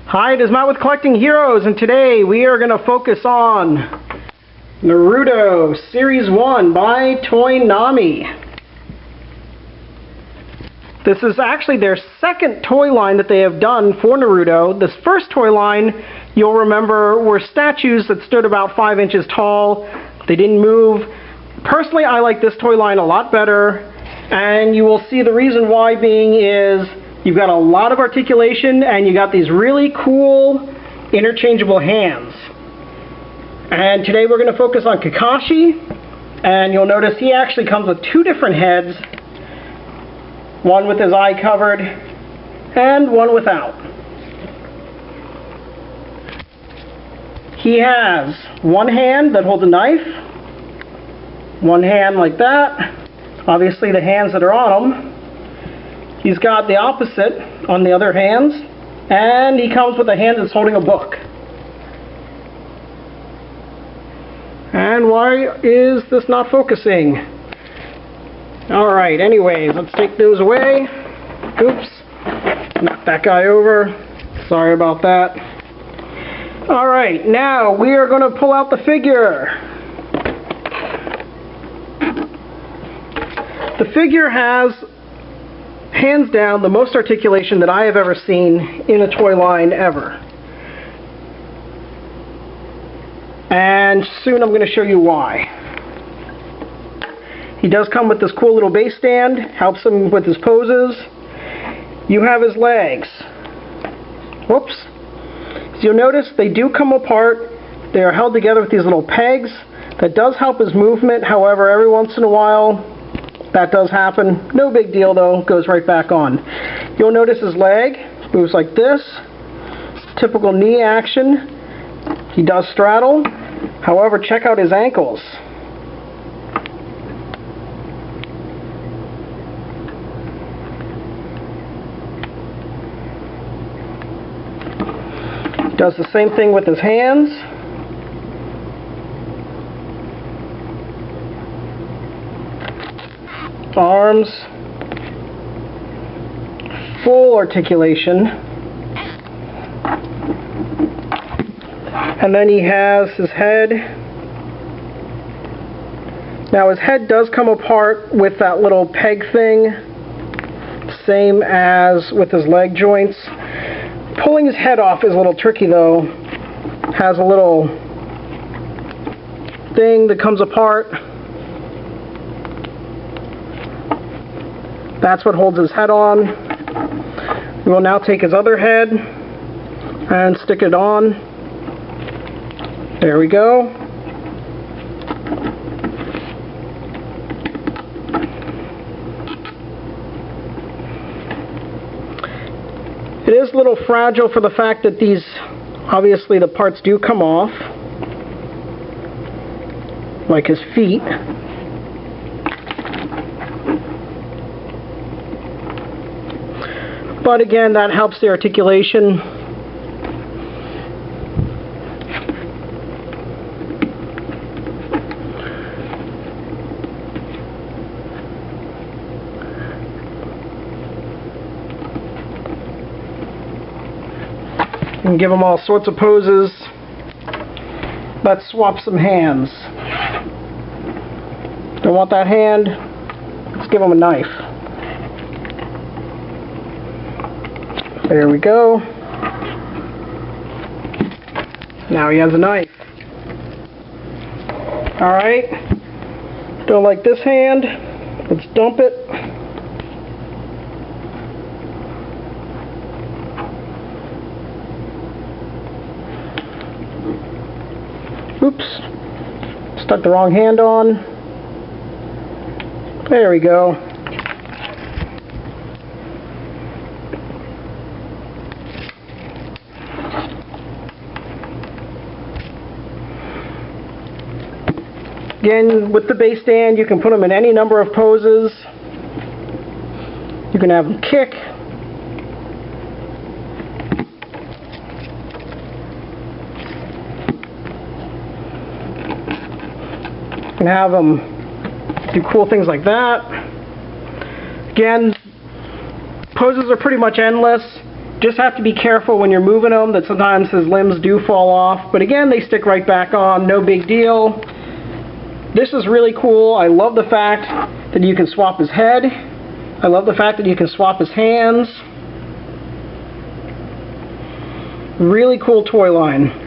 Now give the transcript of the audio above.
Hi, it is Matt with Collecting Heroes, and today we are going to focus on Naruto Series 1 by Toynami. This is actually their second toy line that they have done for Naruto. This first toy line, you'll remember, were statues that stood about 5 inches tall. They didn't move. Personally, I like this toy line a lot better, and you will see the reason why being is you've got a lot of articulation and you got these really cool interchangeable hands. And today we're going to focus on Kakashi, and you'll notice he actually comes with two different heads. One with his eye covered, and one without. He has one hand that holds a knife, one hand like that, obviously the hands that are on him. He's got the opposite on the other hands, and he comes with a hand that's holding a book. And why is this not focusing? Alright, anyways, let's take those away. Oops. Knock that guy over. Sorry about that. Alright, now we are going to pull out the figure. The figure has, hands down, the most articulation that I have ever seen in a toy line ever. And soon I'm going to show you why. He does come with this cool little base stand, helps him with his poses. You have his legs. Whoops. So you'll notice they do come apart. They are held together with these little pegs. That does help his movement, however, every once in a while that does happen. No big deal though, goes right back on. You'll notice his leg moves like this. Typical knee action. He does straddle. However, check out his ankles. Does the same thing with his hands. Arms. Full articulation. And then he has his head. Now his head does come apart with that little peg thing. Same as with his leg joints. Pulling his head off is a little tricky though. Has a little thing that comes apart. That's what holds his head on. We will now take his other head and stick it on. There we go. It is a little fragile for the fact that these, obviously the parts do come off, like his feet. But again, that helps the articulation. You can give them all sorts of poses. Let's swap some hands. Don't want that hand? Let's give him a knife. There we go. Now he has a knife. Alright. Don't like this hand. Let's dump it. Oops. Stuck the wrong hand on. There we go. Again, with the base stand, you can put them in any number of poses. You can have them kick. You can have them do cool things like that. Again, poses are pretty much endless. Just have to be careful when you're moving them that sometimes his limbs do fall off. But again, they stick right back on, no big deal. This is really cool. I love the fact that you can swap his head. I love the fact that you can swap his hands. Really cool toy line.